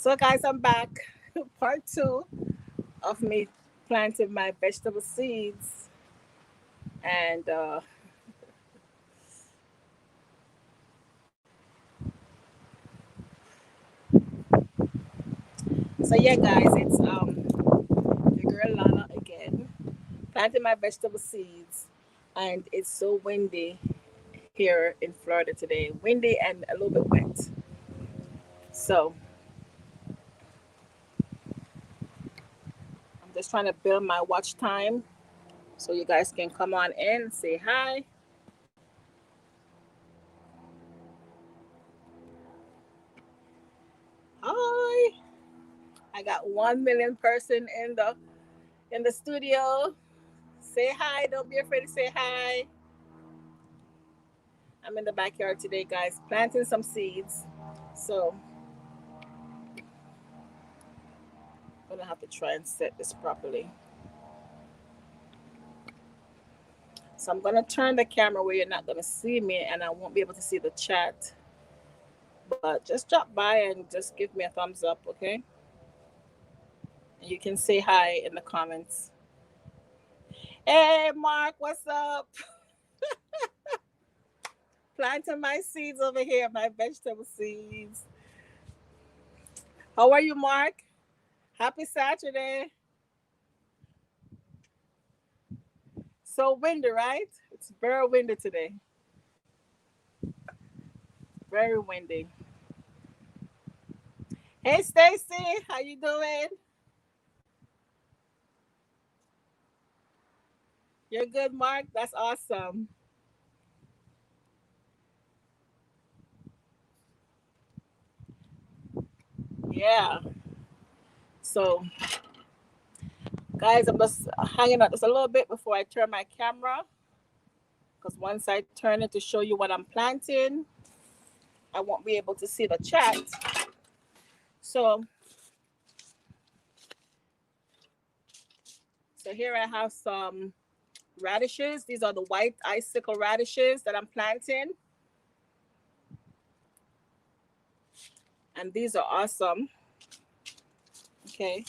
So guys, I'm back. Part two of me planting my vegetable seeds. And so yeah guys, it's the girl Lana again, planting my vegetable seeds. And it's so windy here in Florida today. Windy and a little bit wet. So I'm just trying to build my watch time so you guys can come on in, say hi. Hi. I got 1 million person in the studio. Say hi. Don't be afraid to say hi. I'm in the backyard today, guys, planting some seeds. So I'm gonna have to try and set this properly. So I'm gonna turn the camera where you're not gonna see me and I won't be able to see the chat. But just drop by and just give me a thumbs up, okay? And you can say hi in the comments. Hey Mark, what's up? Planting my seeds over here, my vegetable seeds. How are you, Mark? Happy Saturday. So windy, right? It's very windy today. Very windy. Hey Stacy, how you doing? You're good, Mark. That's awesome. Yeah. So, guys, I'm just hanging out just a little bit before I turn my camera. Because once I turn it to show you what I'm planting, I won't be able to see the chat. So, so here I have some radishes. These are the white icicle radishes that I'm planting. And these are awesome. Okay.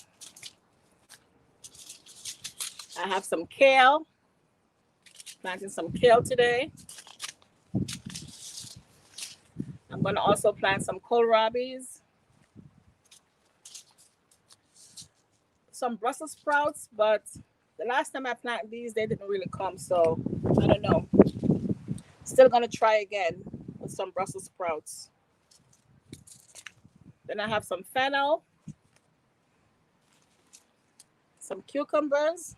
I have some kale. Planting some kale today. I'm going to also plant some kohlrabis. Some Brussels sprouts, but the last time I planted these, they didn't really come. So I don't know. Still going to try again with some Brussels sprouts. Then I have some fennel, some cucumbers,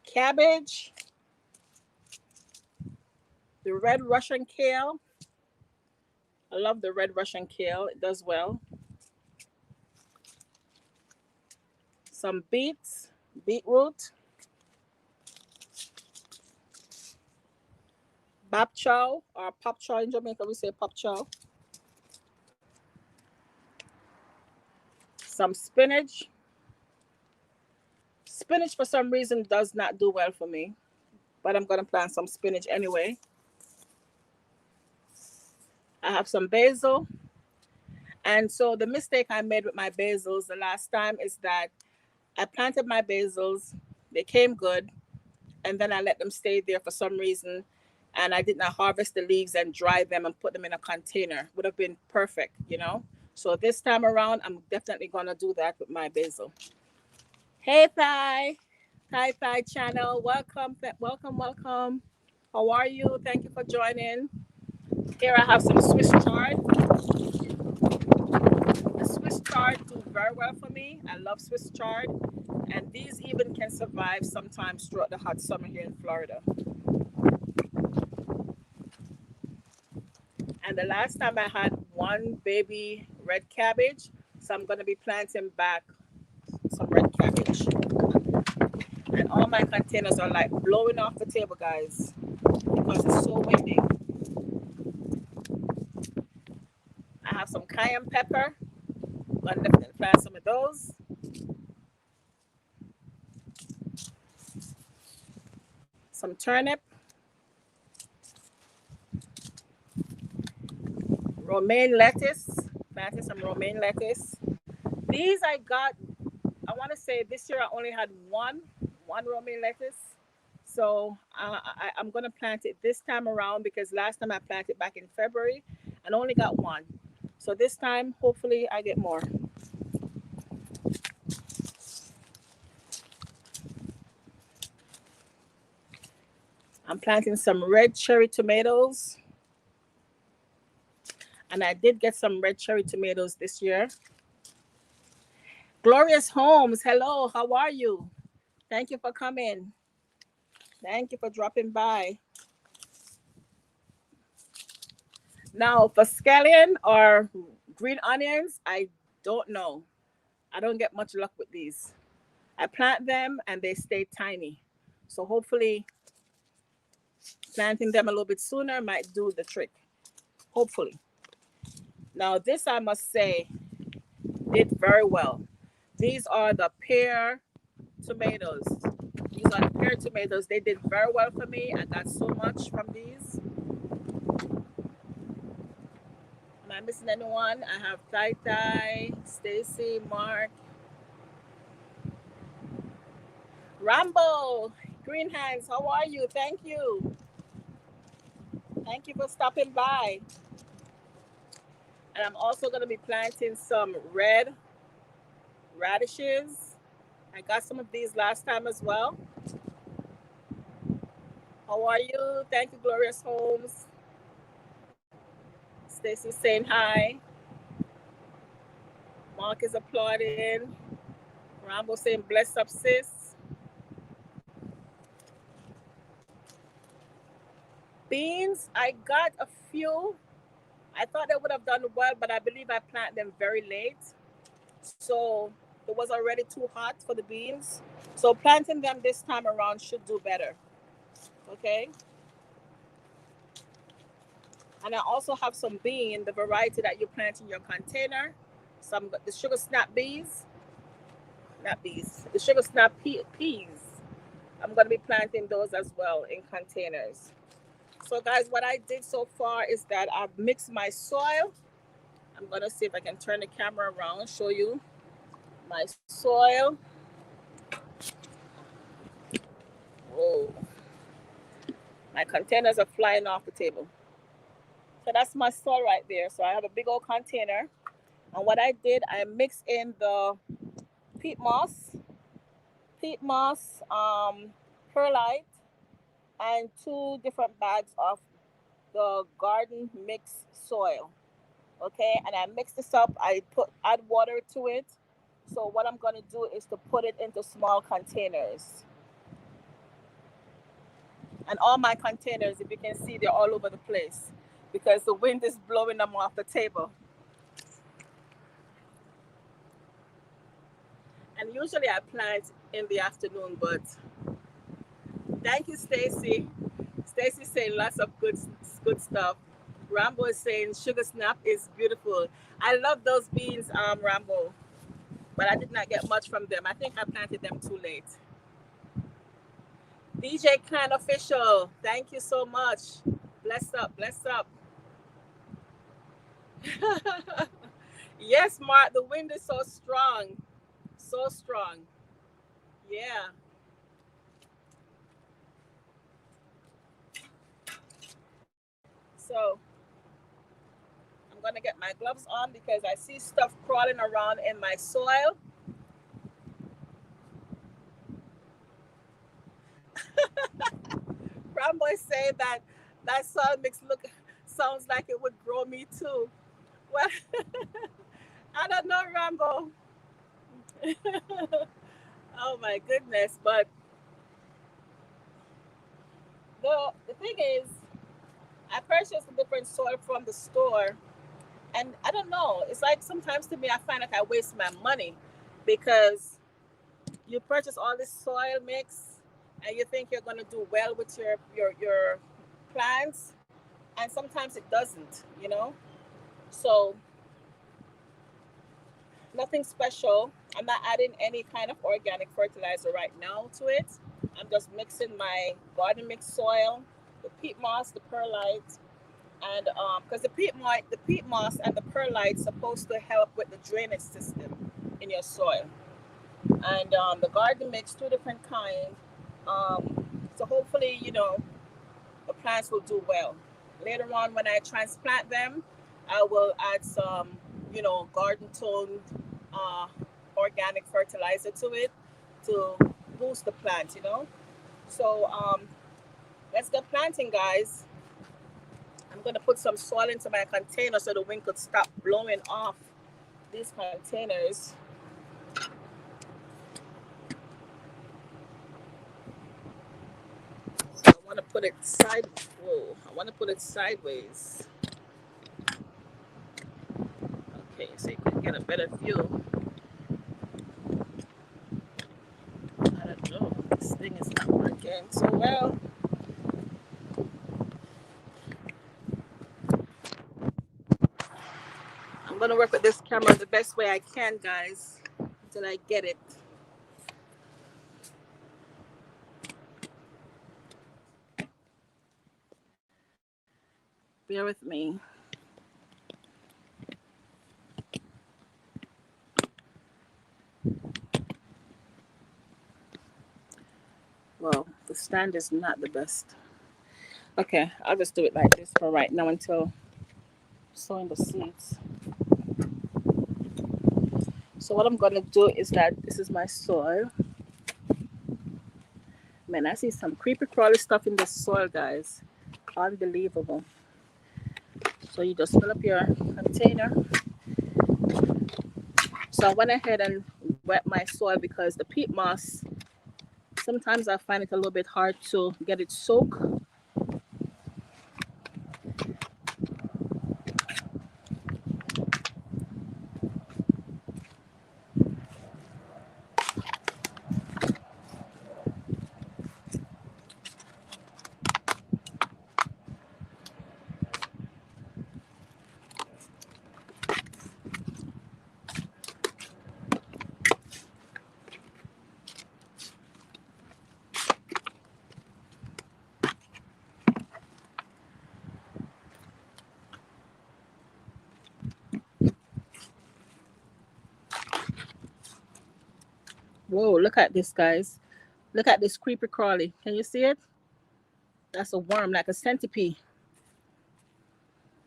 cabbage, the red Russian kale. I love the red Russian kale. It does well. Some beets, beetroot, bap chow or pop chow in Jamaica. We say pop chow. Some spinach. Spinach for some reason does not do well for me, but I'm going to plant some spinach anyway. I have some basil. And so the mistake I made with my basils the last time is that I planted my basils, they came good, and then I let them stay there for some reason, and I did not harvest the leaves and dry them and put them in a container. Would have been perfect, you know? So this time around, I'm definitely going to do that with my basil. Hey, Thai channel. Welcome, welcome, welcome. How are you? Thank you for joining. Here I have some Swiss chard. The Swiss chard do very well for me. I love Swiss chard. And these even can survive sometimes throughout the hot summer here in Florida. And the last time I had one baby red cabbage, so I'm going to be planting back some red cabbage. And all my containers are like blowing off the table, guys, because it's so windy. I have some cayenne pepper. I'm going to definitely plant some of those. Some turnip. Romaine lettuce. Planted some romaine lettuce. These I got, I want to say this year I only had one romaine lettuce. So I'm going to plant it this time around because last time I planted back in February and only got one. So this time, hopefully I get more. I'm planting some red cherry tomatoes. And I did get some red cherry tomatoes this year. Glorious Homes, hello, how are you? Thank you for coming. Thank you for dropping by. Now, for scallion or green onions, I don't know. I don't get much luck with these. I plant them and they stay tiny. So hopefully planting them a little bit sooner might do the trick. Hopefully. Now, this I must say did very well. These are the pear tomatoes. These are the pear tomatoes. They did very well for me. I got so much from these. Am I missing anyone? I have Tai Tai, Stacy, Mark, Rambo, Green Hands. How are you? Thank you. Thank you for stopping by. And I'm also going to be planting some red radishes. I got some of these last time as well. How are you? Thank you, Glorious Homes. Stacy saying hi. Mark is applauding. Rambo saying bless up, sis. Beans, I got a few. I thought they would have done well, but I believe I planted them very late. So it was already too hot for the beans. So planting them this time around should do better. Okay. And I also have some bean, the variety that you plant in your container. The sugar snap bees. Not bees. The sugar snap peas. I'm going to be planting those as well in containers. So guys, what I did so far is that I've mixed my soil. I'm going to see if I can turn the camera around and show you my soil. Whoa. My containers are flying off the table. So that's my soil right there. So I have a big old container. And what I did, I mixed in the peat moss, perlite, and 2 different bags of the garden mix soil. Okay, and I mix this up. I add water to it. So what I'm going to do is to put it into small containers. And all my containers, if you can see, they're all over the place because the wind is blowing them off the table. And usually I plant in the afternoon, but thank you, Stacy. Stacy's saying lots of good stuff. Rambo is saying sugar snap is beautiful. I love those beans, Rambo, but I did not get much from them. I think I planted them too late. DJ Clan Official, thank you so much. Bless up, bless up. Yes, Mark, the wind is so strong. So strong. Yeah. So I'm going to get my gloves on because I see stuff crawling around in my soil. Rambo is saying that soil mix sounds like it would grow me too. Well, I don't know, Rambo. Oh my goodness. But the thing is, I purchased a different soil from the store. And I don't know. It's like sometimes to me, I find like I waste my money because you purchase all this soil mix and you think you're going to do well with your plants. And sometimes it doesn't, you know? So nothing special. I'm not adding any kind of organic fertilizer right now to it. I'm just mixing my garden mix soil, the peat moss, the perlite, And because the peat moss and the perlite supposed to help with the drainage system in your soil. And the garden makes two different kinds. So hopefully, the plants will do well. Later on, when I transplant them, I will add some, garden toned uh, organic fertilizer to it to boost the plant. So let's get planting, guys. I'm going to put some soil into my container so the wind could stop blowing off these containers. So I want to put it side. Whoa! I want to put it sideways. Okay, so you can get a better view. I don't know. This thing is not working so well. I'm gonna work with this camera the best way I can, guys, until I get it. Bear with me. Well, the stand is not the best. Okay, I'll just do it like this for right now until sowing the seeds. So what I'm gonna do is that this is my soil. Man, I see some creepy crawly stuff in this soil, guys. Unbelievable. So you just fill up your container. So I went ahead and wet my soil because the peat moss, sometimes I find it a little bit hard to get it soaked. Whoa, look at this, guys. Look at this creepy crawly. Can you see it? That's a worm, like a centipede.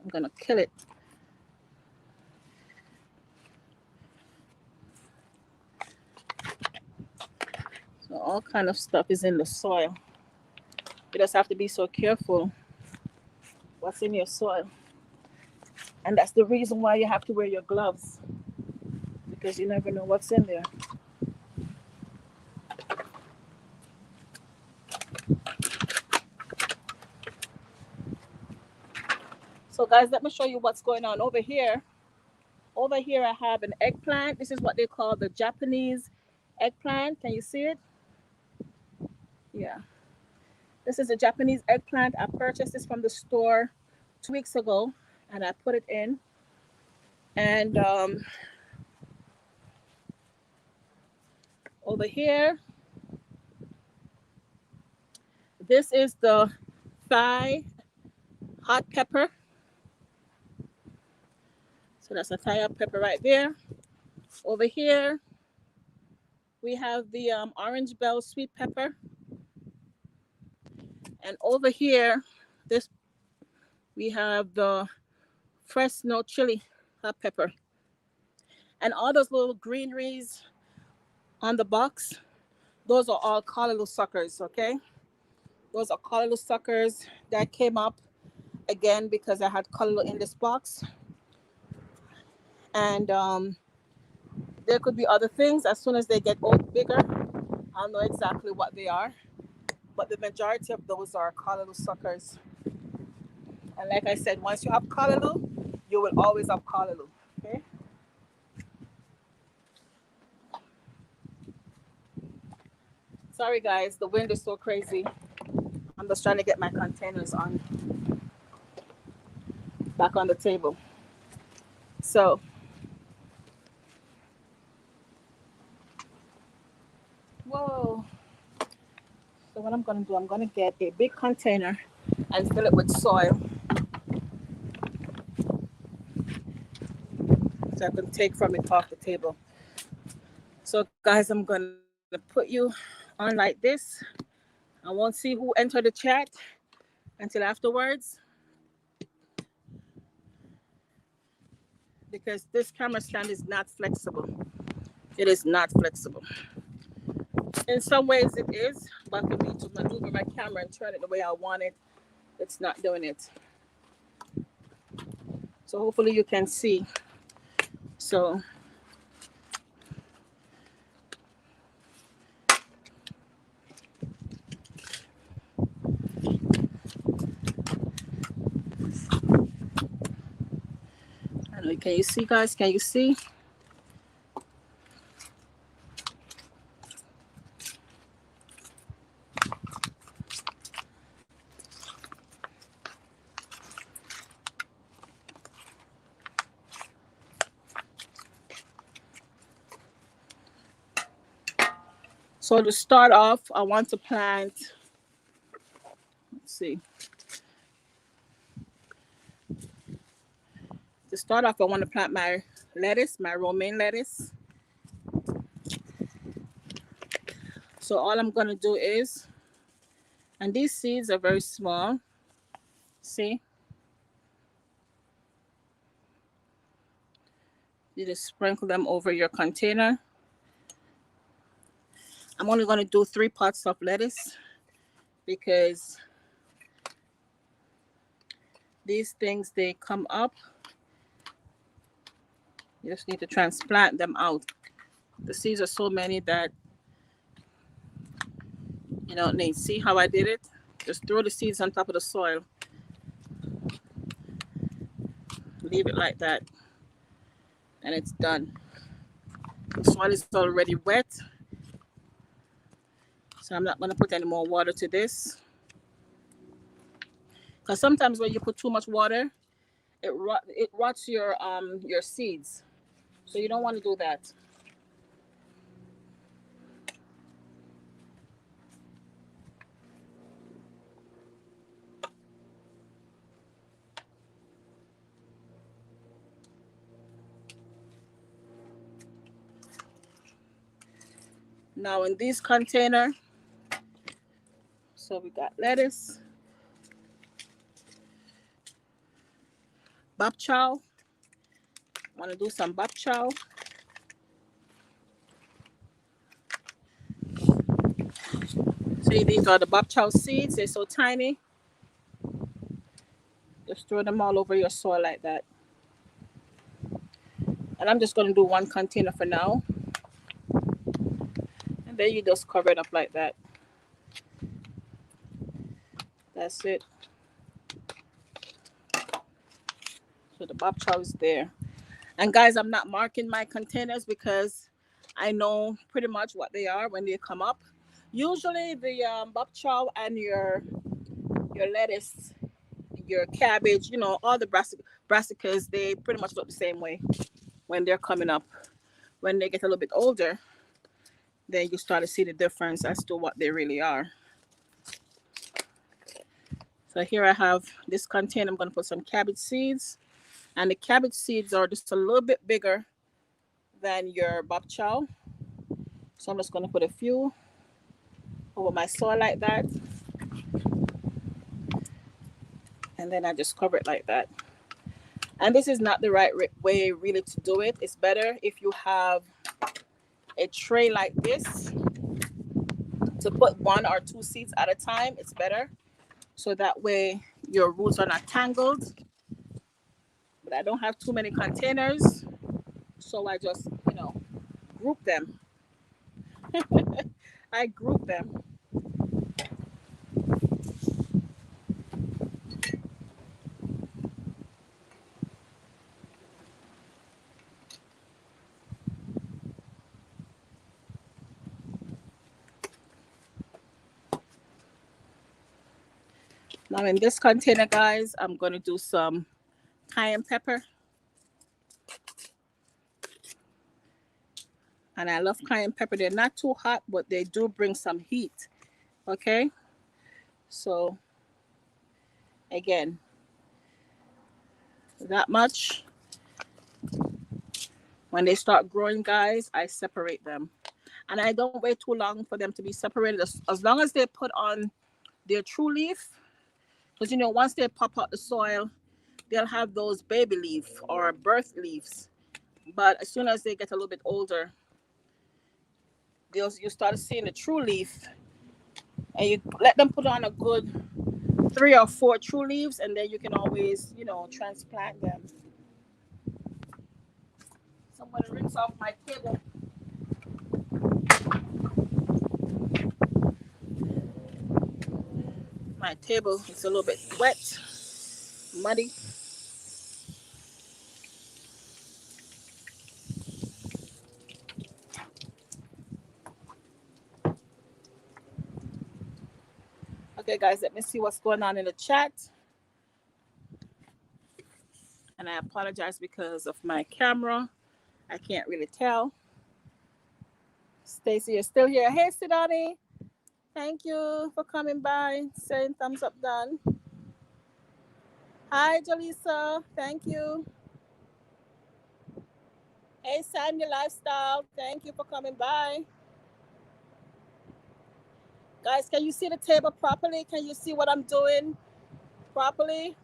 I'm gonna kill it. So all kind of stuff is in the soil. You just have to be so careful what's in your soil. And that's the reason why you have to wear your gloves, because you never know what's in there. So guys, let me show you what's going on over here. Over here I have an eggplant. This is what they call the Japanese eggplant. Can you see it? Yeah. This is a Japanese eggplant. I purchased this from the store 2 weeks ago and I put it in. And over here, this is the Thai hot pepper. So that's a Thai hot pepper right there. Over here, we have the orange bell sweet pepper. And over here, this we have the Fresno chili hot pepper. And all those little greeneries on the box, those are all callaloo suckers, okay? Those are callaloo suckers that came up again because I had callaloo in this box. And there could be other things. As soon as they get bigger, I'll know exactly what they are. But the majority of those are callaloo suckers. And like I said, once you have callaloo, you will always have callaloo, okay? Sorry guys, the wind is so crazy. I'm just trying to get my containers on back on the table. So whoa. So what I'm gonna do, I'm gonna get a big container and fill it with soil. so I can take from it off the table. So guys, I'm gonna put you on like this. I won't see who entered the chat until afterwards, because this camera stand is not flexible. It is not flexible. In some ways it is, but for me to maneuver my camera and turn it the way I want it, it's not doing it. So hopefully you can see. So I don't know, can you see, guys? Can you see? So to start off, I want to plant, let's see. To start off, I want to plant my lettuce, my romaine lettuce. So all I'm going to do is, and these seeds are very small. See? You just sprinkle them over your container. I'm only going to do 3 pots of lettuce because these things, they come up. You just need to transplant them out. The seeds are so many that you don't need. See how I did it? Just throw the seeds on top of the soil. Leave it like that. And it's done. The soil is already wet. So I'm not going to put any more water to this. Because sometimes when you put too much water, it rots your seeds. So you don't want to do that. Now in this container, so we got lettuce, bok chow. Want to do some bok chow. See, these are the bok chow seeds. They're so tiny. Just throw them all over your soil like that. And I'm just going to do 1 container for now. And then you just cover it up like that. That's it. So the bok chow is there. And guys, I'm not marking my containers because I know pretty much what they are when they come up. Usually the bok chow and your lettuce, your cabbage, you know, all the brassicas, they pretty much look the same way when they're coming up. When they get a little bit older, then you start to see the difference as to what they really are. So here I have this container. I'm going to put some cabbage seeds. And the cabbage seeds are just a little bit bigger than your bok chow. So I'm just going to put a few over my soil like that. And then I just cover it like that. And this is not the right way really to do it. It's better if you have a tray like this to put 1 or 2 seeds at a time. It's better. So that way your roots are not tangled. But I don't have too many containers. So I just, group them. I group them. Now in this container, guys, I'm going to do some cayenne pepper. And I love cayenne pepper. They're not too hot, but they do bring some heat. Okay? So, again, that much. When they start growing, guys, I separate them. And I don't wait too long for them to be separated. As long as they put on their true leaf, because you know, once they pop out the soil, they'll have those baby leaf or birth leaves. But as soon as they get a little bit older, you start seeing the true leaf, and you let them put on a good 3 or 4 true leaves, and then you can always, you know, transplant them. So I'm going to rinse off my table. My table is a little bit wet, muddy. Okay, guys, let me see what's going on in the chat. And I apologize because of my camera. I can't really tell. Stacy is still here. Hey, Sidani. Thank you for coming by. Saying thumbs up done. Hi, Jaleesa. Thank you. Hey, Sandy Lifestyle. Thank you for coming by. Guys, can you see the table properly? Can you see what I'm doing properly?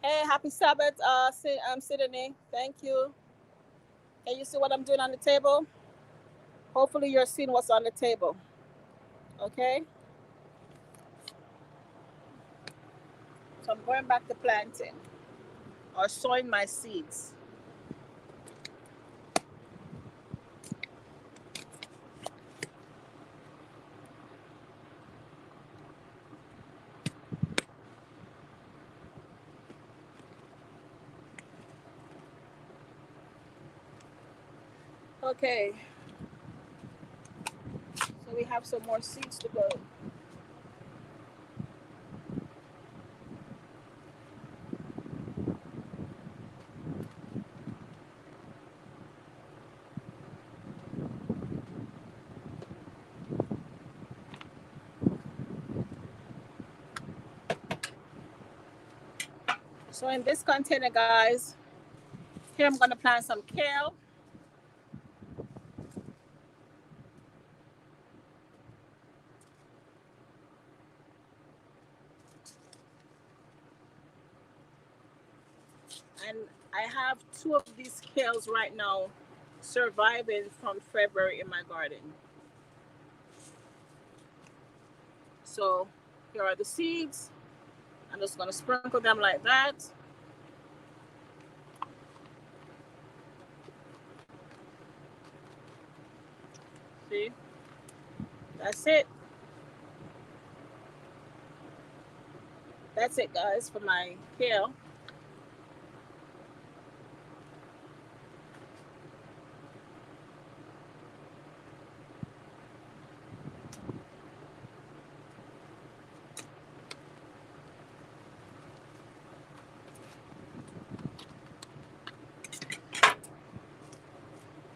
Hey, happy Sabbath, Sydney. Thank you. Can you see what I'm doing on the table? Hopefully you're seeing what's on the table. Okay? So I'm going back to planting or sowing my seeds. Okay. So we have some more seeds to go. So in this container, guys, here I'm going to plant some kale. And I have 2 of these kales right now surviving from February in my garden. So here are the seeds. I'm just going to sprinkle them like that. See? That's it. That's it, guys, for my kale.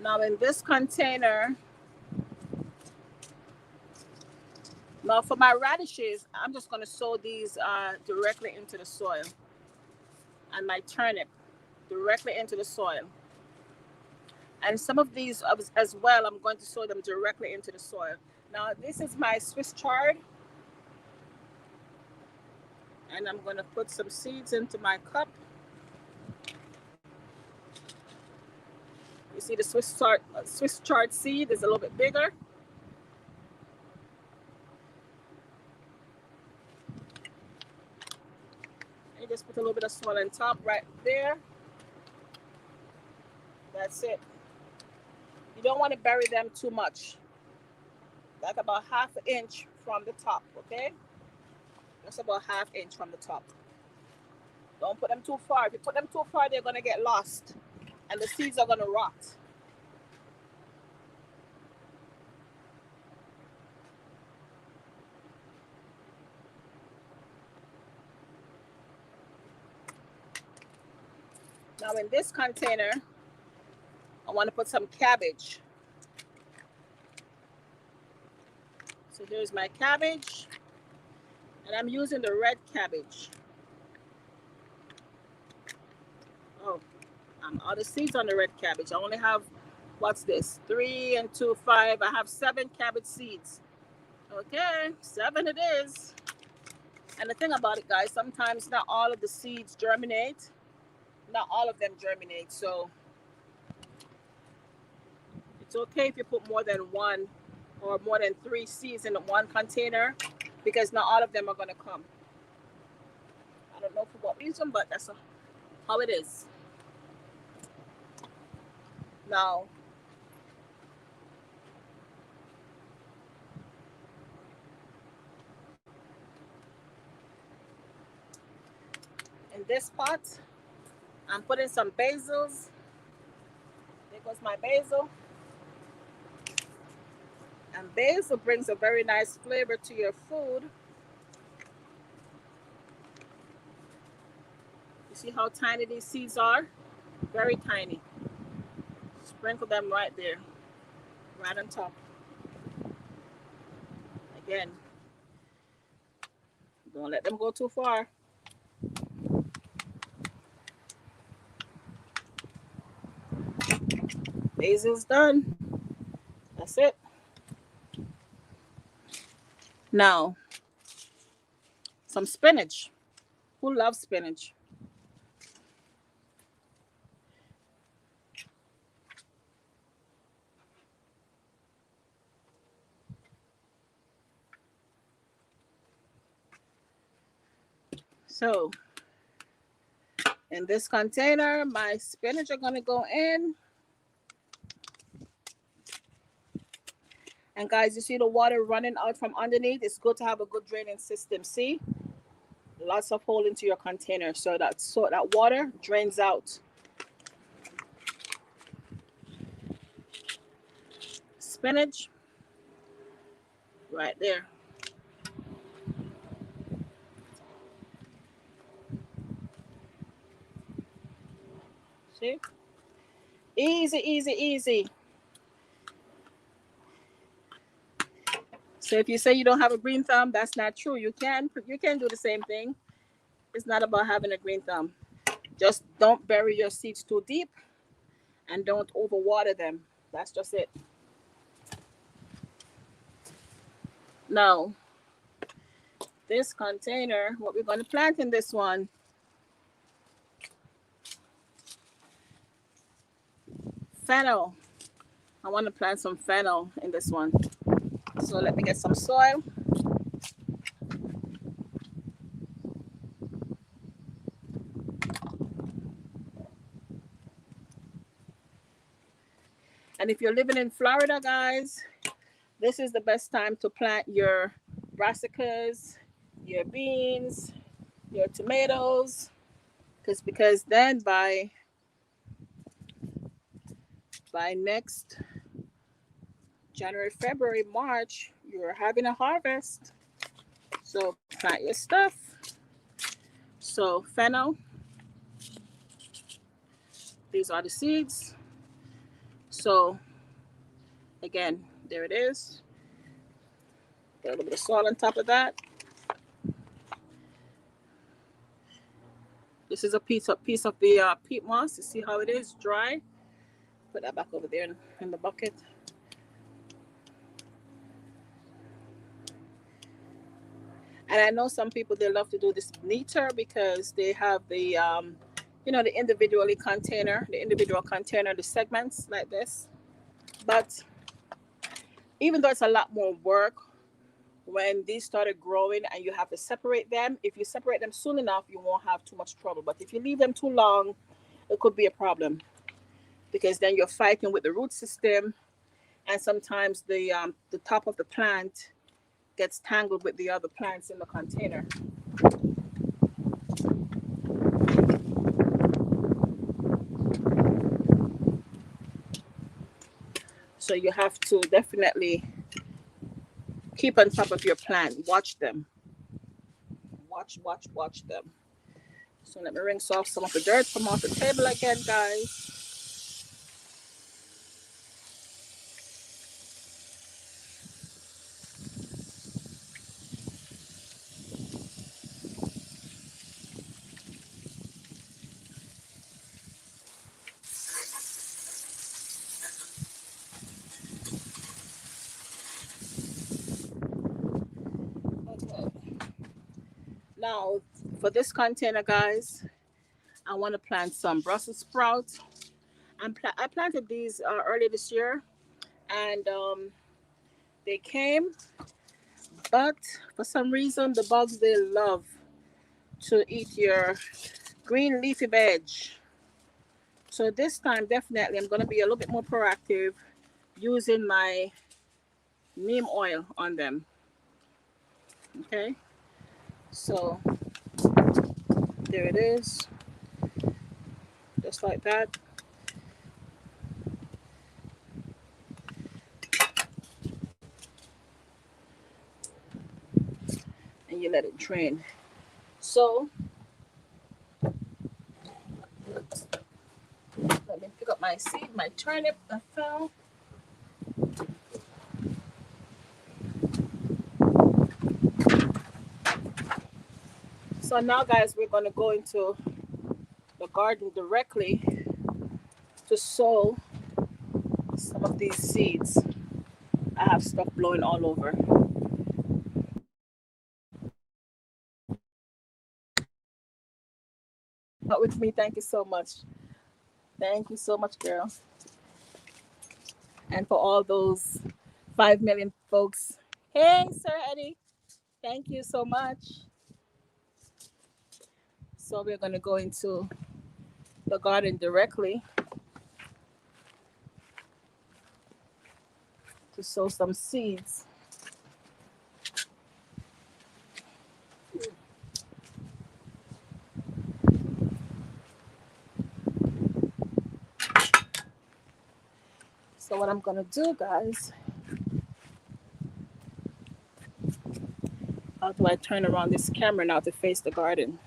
Now in this container, now for my radishes, I'm just going to sow these directly into the soil. And my turnip directly into the soil. And some of these as well, I'm going to sow them directly into the soil. Now this is my Swiss chard. And I'm going to put some seeds into my cup. You see the Swiss chard seed is a little bit bigger. You just put a little bit of soil on top right there. That's it. You don't want to bury them too much. Like about 1/2 inch from the top, okay? That's about 1/2 inch from the top. Don't put them too far. If you put them too far, they're going to get lost. And the seeds are going to rot. Now in this container, I want to put some cabbage. So here's my cabbage. And I'm using the red cabbage. Oh, I'm out of seeds on the red cabbage. I only have, what's this? 3 and 2, 5. I have 7 cabbage seeds. Okay, 7 it is. And the thing about it, guys, sometimes not all of the seeds germinate. Not all of them germinate. So it's okay if you put more than 1 or more than 3 seeds in one container, because not all of them are going to come. I don't know for what reason, but that's how it is. Now, in this pot, I'm putting some basils. There goes my basil. And basil brings a very nice flavor to your food. You see how tiny these seeds are? Very tiny. Sprinkle them right there, right on top. Again, don't let them go too far. Basil's done. That's it. Now, some spinach. Who loves spinach? So, in this container, my spinach are going to go in. And guys, you see the water running out from underneath? It's good to have a good draining system. See? Lots of hole into your container so that water drains out. Spinach right there. See? Easy, easy, easy. So if you say you don't have a green thumb, that's not true. You can do the same thing. It's not about having a green thumb. Just don't bury your seeds too deep and don't overwater them. That's just it. Now, this container, what we're going to plant in this one, fennel. I want to plant some fennel in this one. So let me get some soil. And if you're living in Florida, guys, this is the best time to plant your brassicas, your beans, your tomatoes, because then by next January, February, March, you're having a harvest. So plant your stuff. So fennel, these are the seeds. So again, there it is. Put a little bit of salt on top of that. This is a piece of the peat moss. You see how it is dry? Put that back over there in the bucket. And I know some people, they love to do this neater because they have the the individual container, the segments like this. But even though it's a lot more work when these started growing and you have to separate them, if you separate them soon enough, you won't have too much trouble. But if you leave them too long, it could be a problem because then you're fighting with the root system, and sometimes the top of the plant gets tangled with the other plants in the container. So you have to definitely keep on top of your plant. Watch them. Watch them. So let me rinse off some of the dirt from off the table again, guys. Now, for this container, guys, I want to plant some Brussels sprouts. I planted these early this year, and they came, but for some reason, the bugs, they love to eat your green leafy veg. So this time, definitely, I'm going to be a little bit more proactive using my neem oil on them. Okay, so there it is, just like that. And you let it drain. So let me pick up my seed, my turnip that fell. So now, guys, we're going to go into the garden directly to sow some of these seeds. I have stuff blowing all over. Not with me. Thank you so much. Thank you so much, girl. And for all those 5 million folks. Hey, Sir Eddie. Thank you so much. So we're going to go into the garden directly to sow some seeds. So what I'm going to do, guys, how do I turn around this camera now to face the garden?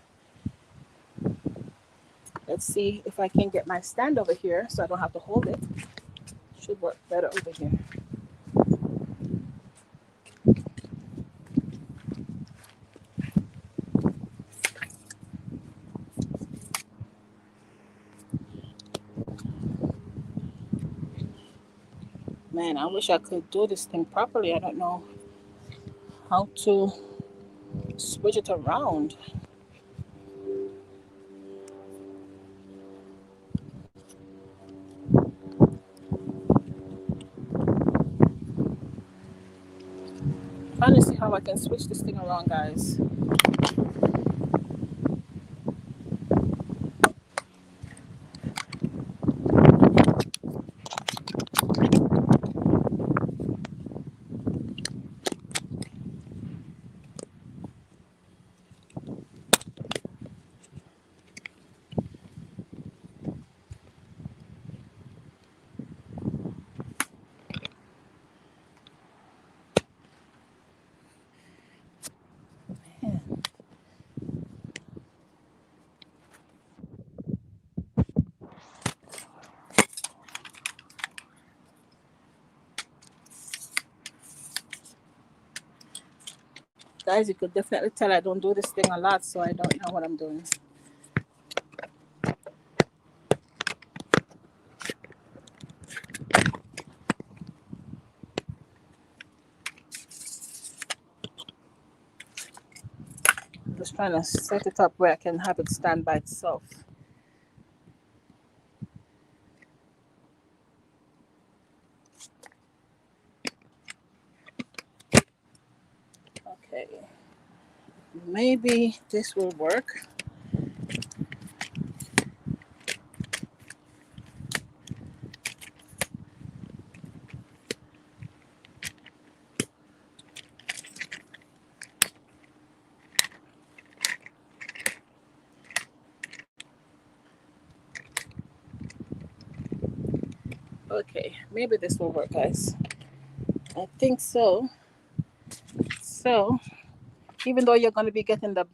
Let's see if I can get my stand over here so I don't have to hold it. Should work better over here. Man, I wish I could do this thing properly. I don't know how to switch it around. Trying to see how I can switch this thing around, guys. Guys, you could definitely tell I don't do this thing a lot, so I don't know what I'm doing. Just trying to set it up where I can have it stand by itself. Okay. Maybe this will work. Okay, maybe this will work, guys. I think so. So, even though you're going to be getting the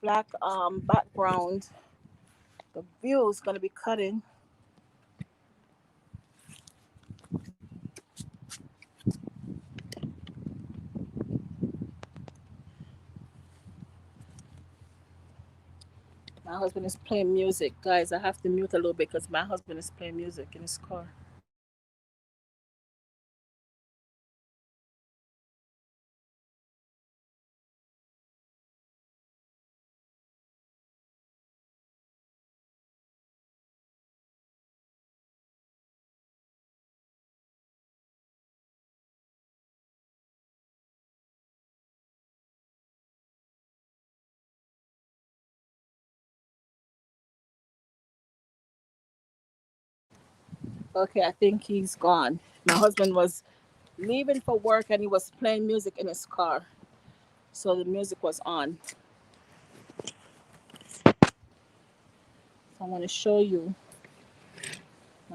black background, the view is going to be cutting. My husband is playing music. Guys, I have to mute a little bit because my husband is playing music in his car. Okay, I think he's gone. My husband was leaving for work and he was playing music in his car. So the music was on. So I want to show you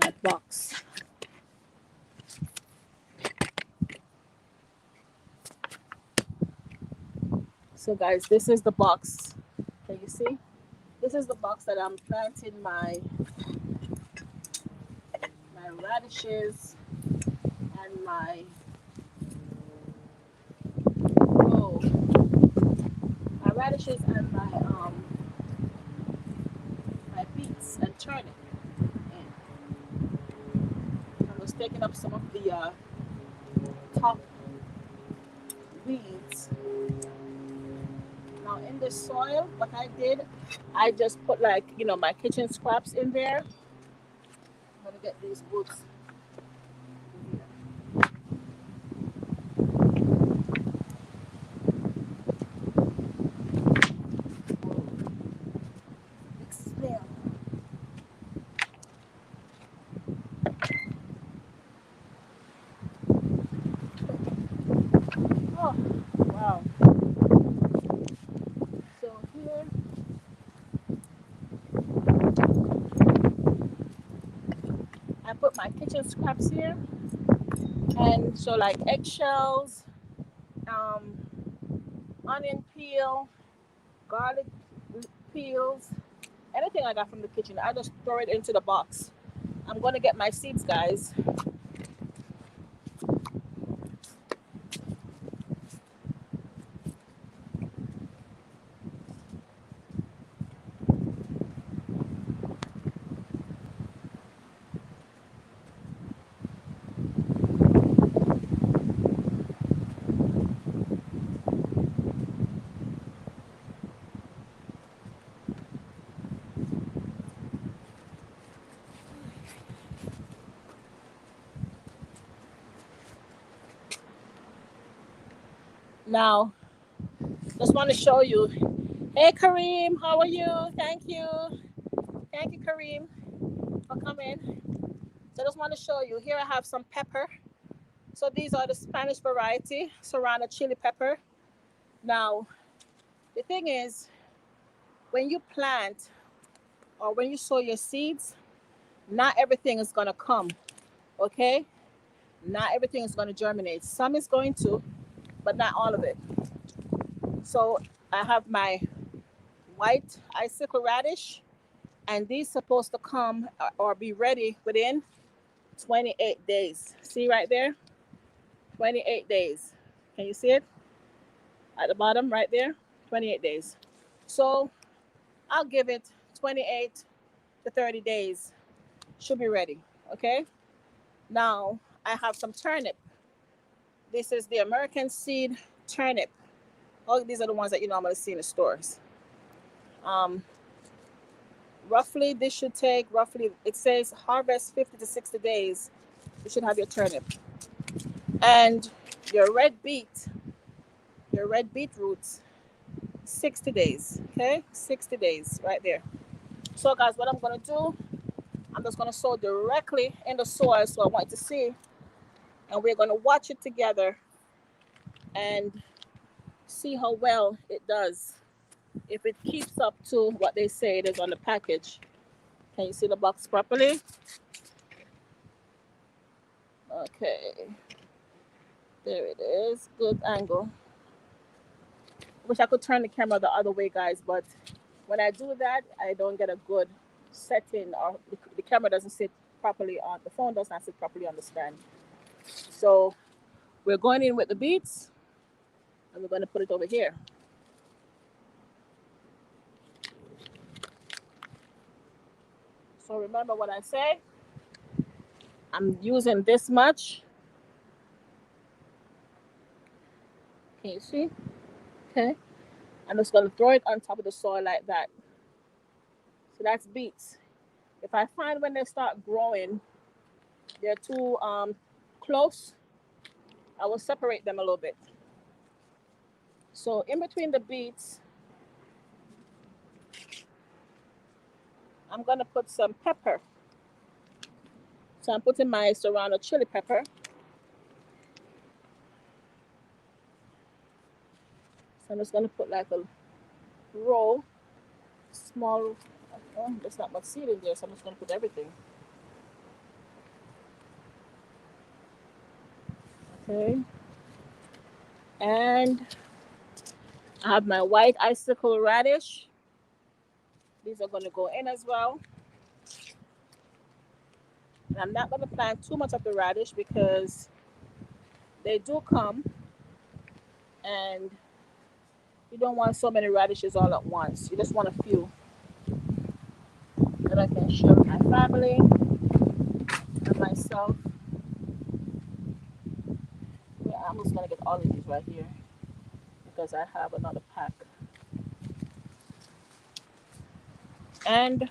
my box. So guys, this is the box. Can you see? This is the box that I'm planting my radishes and oh, my radishes and my beets and turnip. And I was taking up some of the top weeds. Now in the soil, what I did, I just put like, my kitchen scraps in there. I'm gonna get these roots. Oh, wow. So here, I put my kitchen scraps here. And so like eggshells, um, onion peel, garlic peels, anything I got from the kitchen, I just throw it into the box. I'm gonna get my seeds, guys. Now, just want to show you. Hey, Kareem, how are you? Thank you. Thank you, Kareem, for coming. So I just want to show you. Here I have some pepper. So these are the Spanish variety, Serrano chili pepper. Now, the thing is, when you plant or when you sow your seeds, not everything is going to come, okay? Not everything is going to germinate. Some is going to, but not all of it. So I have my white icicle radish, and these supposed to come or be ready within 28 days. See right there? 28 days. Can you see it? At the bottom right there? 28 days. So I'll give it 28 to 30 days. Should be ready. Okay? Now I have some turnip. This is the American seed turnip. Oh, these are the ones that you normally see in the stores. Um, roughly, this should take roughly, it says harvest 50 to 60 days. You should have your turnip. And your red beetroots, 60 days. Okay? 60 days right there. So, guys, what I'm going to do, I'm just going to sow directly in the soil. So, I want you to see. And we're going to watch it together and see how well it does. If it keeps up to what they say it is on the package. Can you see the box properly? Okay. There it is. Good angle. Wish I could turn the camera the other way, guys, but when I do that, I don't get a good setting, or the camera doesn't sit properly on, the phone does not sit properly on the stand. So we're going in with the beets, and we're going to put it over here. So remember what I say. I'm using this much. Can you see? Okay. I'm just going to throw it on top of the soil like that. So that's beets. If I find when they start growing, they're too close, I will separate them a little bit. So in between the beets, I'm going to put some pepper. So I'm putting my Serrano chili pepper. So I'm just going to put like a roll, small. Oh, there's not much seed in there, so I'm just going to put everything. Okay. And I have my white icicle radish. These are going to go in as well. And I'm not going to plant too much of the radish because they do come and you don't want so many radishes all at once. You just want a few that I can share with my family and myself. Yeah, I'm just going to get all of these right here because I have another pack. And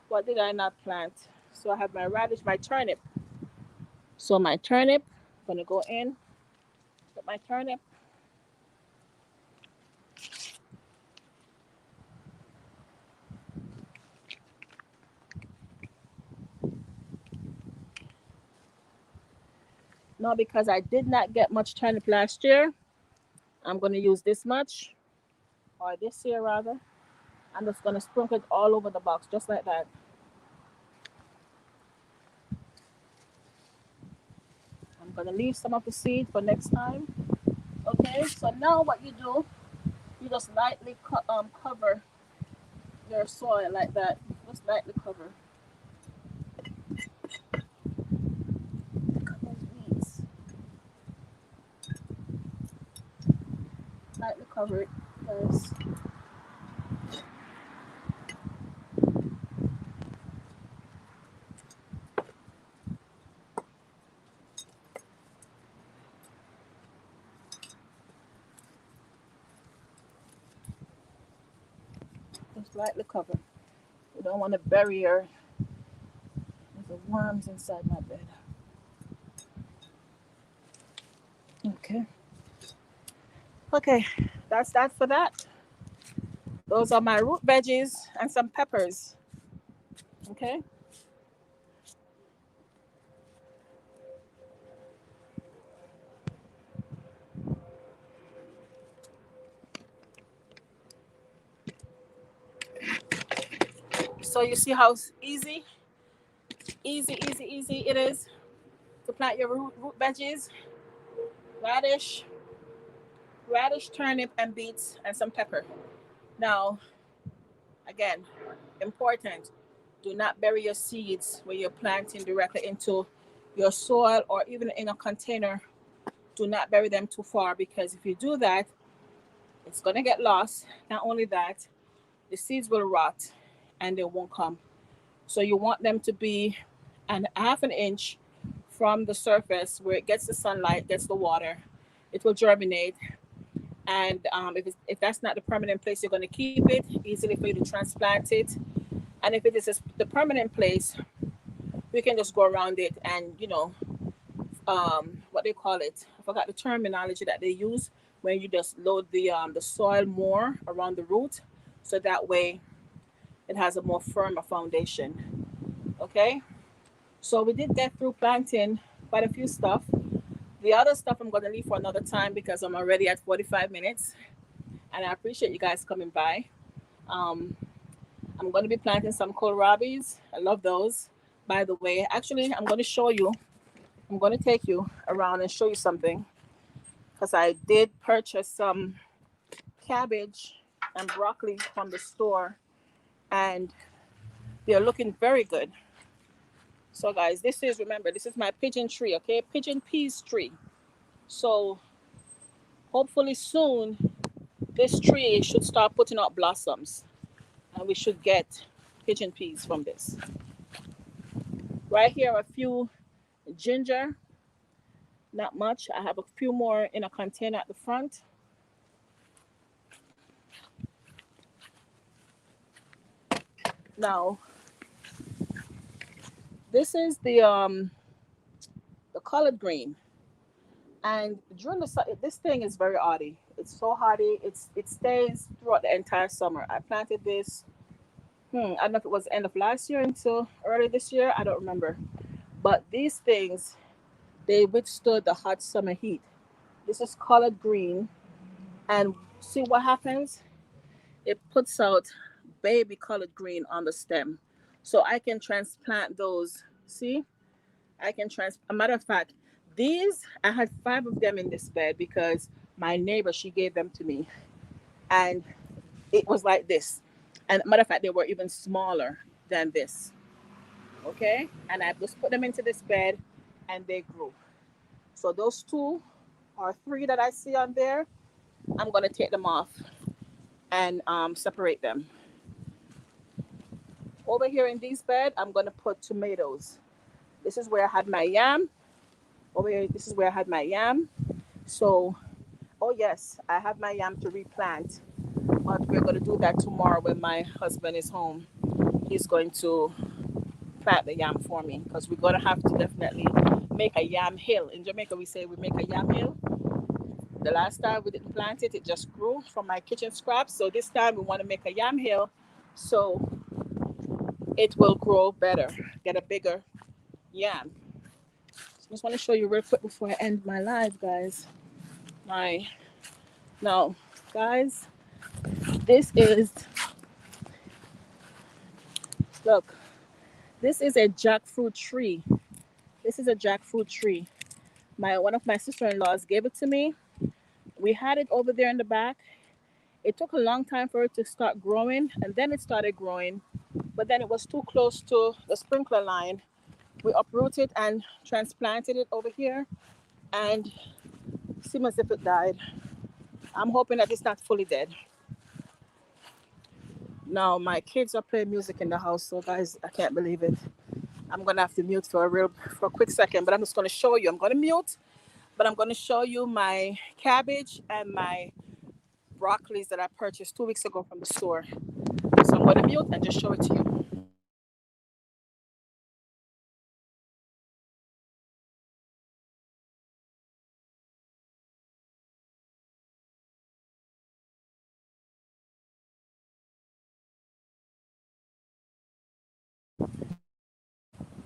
what did I not plant? So I have my radish, my turnip. So my turnip, I'm going to go in with my turnip. Now, because I did not get much turnip last year, I'm going to use this much, or this year rather. I'm just going to sprinkle it all over the box, just like that. I'm going to leave some of the seed for next time. Okay, so now what you do, you just lightly cover your soil like that. Just lightly cover. Weeds. Lightly cover it first. Just lightly cover. You don't want to bury your there's worms inside my bed. Okay. Okay, that's that for that. Those are my root veggies and some peppers. Okay. So you see how easy it is to plant your root veggies, radish, turnip, and beets, and some pepper. Now, again, important, do not bury your seeds when you're planting directly into your soil or even in a container. Do not bury them too far because if you do that, it's going to get lost. Not only that, the seeds will rot and they won't come. So you want them to be an half an inch from the surface where it gets the sunlight, gets the water. It will germinate. And if that's not the permanent place you're going to keep it, easily for you to transplant it. And if it is the permanent place, we can just go around it and, what they call it. I forgot the terminology that they use when you just load the soil more around the root. So that way it has a more firmer foundation. Okay. So we did get through planting quite a few stuff. The other stuff I'm going to leave for another time because I'm already at 45 minutes. And I appreciate you guys coming by. Um, I'm going to be planting some kohlrabis. I love those. By the way, actually, I'm going to show you. I'm going to take you around and show you something because I did purchase some cabbage and broccoli from the store and they're looking very good. So guys, remember, this is my pigeon tree, okay? Pigeon peas tree. So hopefully soon this tree should start putting out blossoms and we should get pigeon peas from this. Right here are a few ginger, not much. I have a few more in a container at the front. Now, this is the collard green. And during this thing is very hardy. It's so hardy. It stays throughout the entire summer. I planted this. I don't know if it was the end of last year until early this year. I don't remember. But these things, they withstood the hot summer heat. This is collard green. And see what happens? It puts out baby collard green on the stem. So I can transplant those. See? I can a matter of fact, these I had 5 of them in this bed because my neighbor she gave them to me. And it was like this. And matter of fact, they were even smaller than this. Okay? And I just put them into this bed and they grew. So those 2 or 3 that I see on there, I'm gonna take them off and separate them. Over here in this bed, I'm gonna put tomatoes. This is where I had my yam. Over here, this is where I had my yam. So, oh yes, I have my yam to replant, but we're gonna do that tomorrow when my husband is home. He's going to plant the yam for me because we're gonna have to definitely make a yam hill. In Jamaica, we say we make a yam hill. The last time we didn't plant it, it just grew from my kitchen scraps. So this time we want to make a yam hill so it will grow better, get a bigger yam. So I just want to show you real quick before I end my live, guys. Now, guys, this is, look, this is a jackfruit tree. This is a jackfruit tree. One of my sister-in-laws gave it to me. We had it over there in the back. It took a long time for it to start growing, and then it started growing, but then it was too close to the sprinkler line. We uprooted and transplanted it over here, and it seems as if it died. I'm hoping that it's not fully dead. Now my kids are playing music in the house, so guys, I can't believe it. I'm gonna have to mute for a quick second, but I'm just gonna show you. I'm gonna mute, but I'm gonna show you my cabbage and my broccolis that I purchased 2 weeks ago from the store. So I'm gonna mute and just show it to you.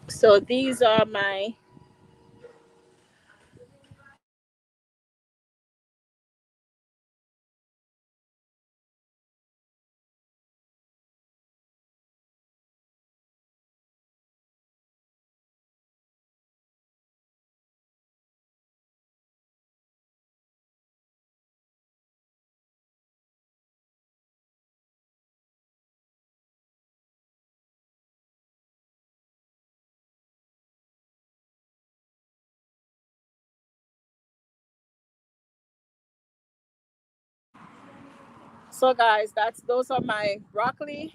So these are my so guys, those are my broccoli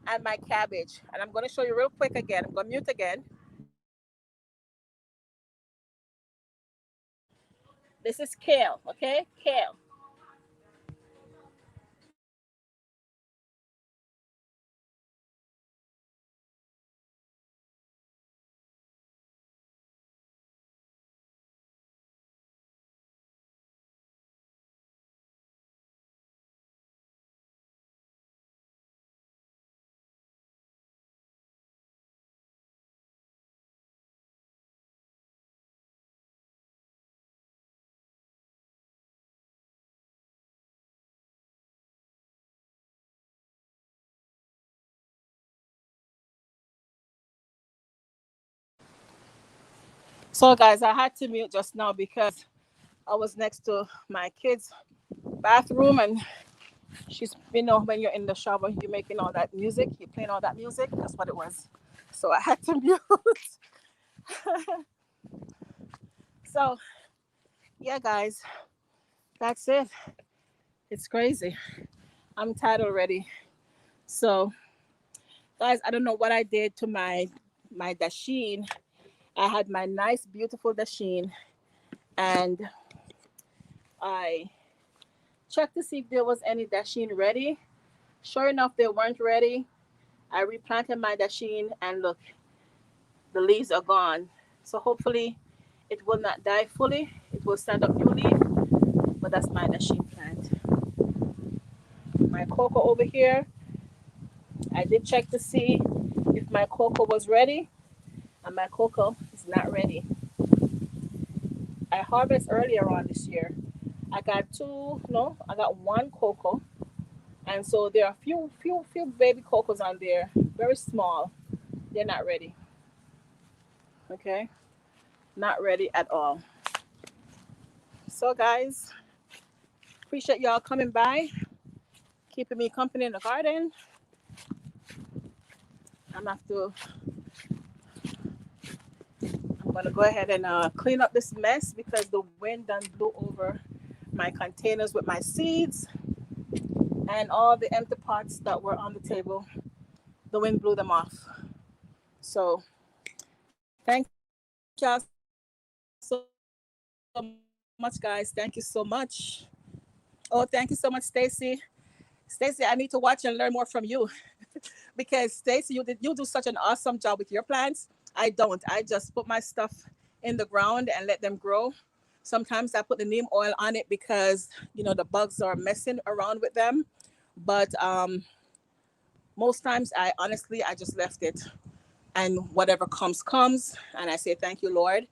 and my cabbage. And I'm gonna show you real quick again. I'm gonna mute again. This is kale, okay? Kale. So guys, I had to mute just now because I was next to my kids' bathroom, and when you're in the shower, you're making all that music, you're playing all that music. That's what it was. So I had to mute. So yeah, guys, that's it. It's crazy. I'm tired already. So guys, I don't know what I did to my dasheen. I had my nice, beautiful dasheen, and I checked to see if there was any dasheen ready. Sure enough, they weren't ready. I replanted my dasheen, and look, the leaves are gone. So hopefully, it will not die fully. It will stand up new leaf. But that's my dasheen plant. My cocoa over here, I did check to see if my cocoa was ready, and my cocoa is It's not ready. I harvest earlier on this year. I got two, no, I got one cocoa. And so there are few baby cocos on there, very small. They're not ready. Okay? Not ready at all. So guys, appreciate y'all coming by, keeping me company in the garden. I'm have to I'm gonna go ahead and clean up this mess because the wind done blew over my containers with my seeds and all the empty pots that were on the table. The wind blew them off. So thank y'all so much, guys. Thank you so much. Oh, thank you so much, Stacy. Stacy, I need to watch and learn more from you because Stacy, you do such an awesome job with your plants. I don't. I just put my stuff in the ground and let them grow. Sometimes I put the neem oil on it because the bugs are messing around with them. But most times I just left it, and whatever comes, and I say thank you, Lord.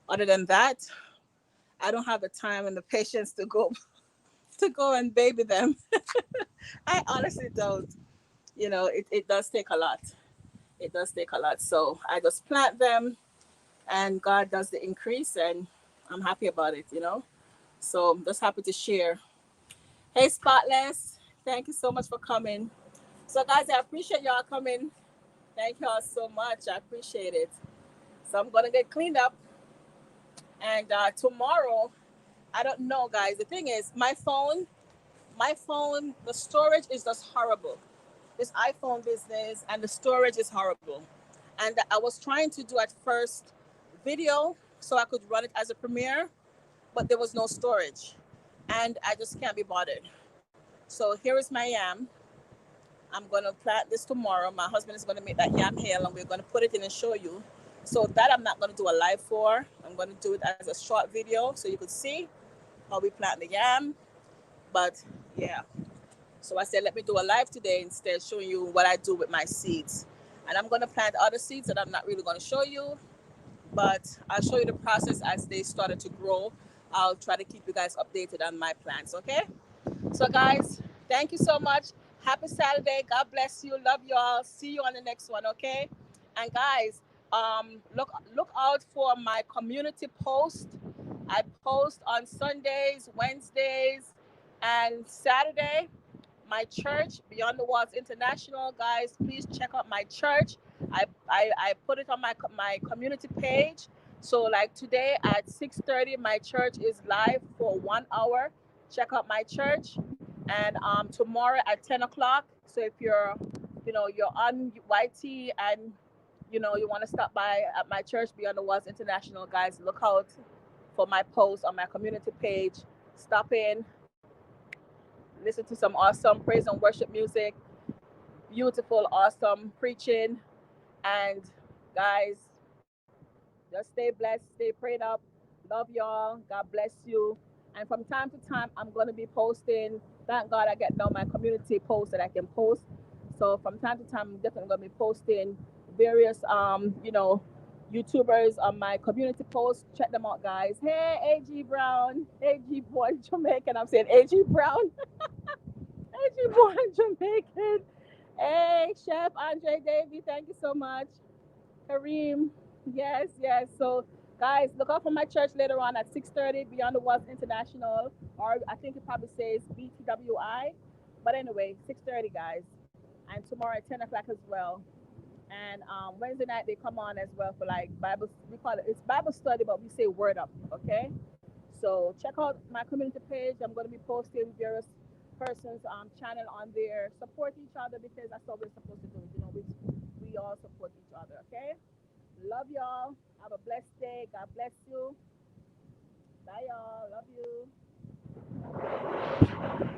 Other than that, I don't have the time and the patience to go to go and baby them. I honestly don't. It does take a lot. It does take a lot. So I just plant them and God does the increase and I'm happy about it. So I'm just happy to share. Hey Spotless, thank you so much for coming. So guys, I appreciate y'all coming. Thank y'all so much. I appreciate it. So I'm gonna get cleaned up and tomorrow, I don't know guys. The thing is my phone, the storage is just horrible. This iPhone business and the storage is horrible. And I was trying to do at first video so I could run it as a premiere, but there was no storage. And I just can't be bothered. So here is my yam. I'm going to plant this tomorrow. My husband is going to make that yam hail and we're going to put it in and show you. So that I'm not going to do a live for. I'm going to do it as a short video so you could see how we plant the yam. But yeah. So I said, let me do a live today instead, showing you what I do with my seeds. And I'm going to plant other seeds that I'm not really going to show you, but I'll show you the process as they started to grow. I'll try to keep you guys updated on my plants, okay? So guys, thank you so much. Happy Saturday. God bless you. Love you all. See you on the next one, okay? And guys, look out for my community post. I post on Sundays, Wednesdays, and Saturday. My church, Beyond the Walls International, guys, please check out my church. I put it on my community page. So like today at 6:30, my church is live for 1 hour. Check out my church. And tomorrow at 10 o'clock. So if you're on YT and you want to stop by at my church, Beyond the Walls International, guys, look out for my post on my community page. Stop in, listen to some awesome praise and worship music, beautiful, awesome preaching. And guys, just stay blessed, stay prayed up. Love y'all. God bless you. And from time to time, I'm going to be posting. Thank God I get now my community posts that I can post. So from time to time, I'm definitely going to be posting various, YouTubers on my community posts. Check them out, guys. Hey, AG Brown. AG boy Jamaican. I'm saying AG Brown. AG boy Jamaican. Hey, Chef Andre Davy. Thank you so much. Kareem. Yes, yes. So, guys, look out for my church later on at 6:30, Beyond the Walls International, or I think it probably says BTWI. But anyway, 6:30, guys, and tomorrow at 10 o'clock as well. And Wednesday night they come on as well for like Bible. We call it's Bible study, but we say word up. Okay. So check out my community page. I'm going to be posting various persons channel on there. Support each other because that's what we're supposed to do. We all support each other. Okay. Love y'all. Have a blessed day. God bless you. Bye, y'all. Love you.